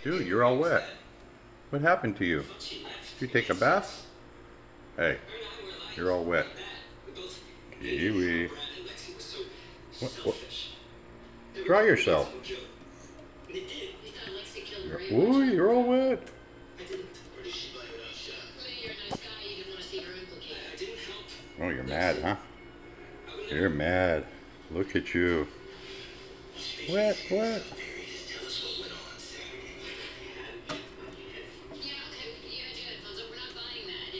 Dude, you're all wet. What happened to you? Did you take a bath? Hey, you're all wet. Kiwi. What? Dry yourself. Ooh, you're all wet. Oh, you're mad, huh? You're mad. Look at you. Wet, wet.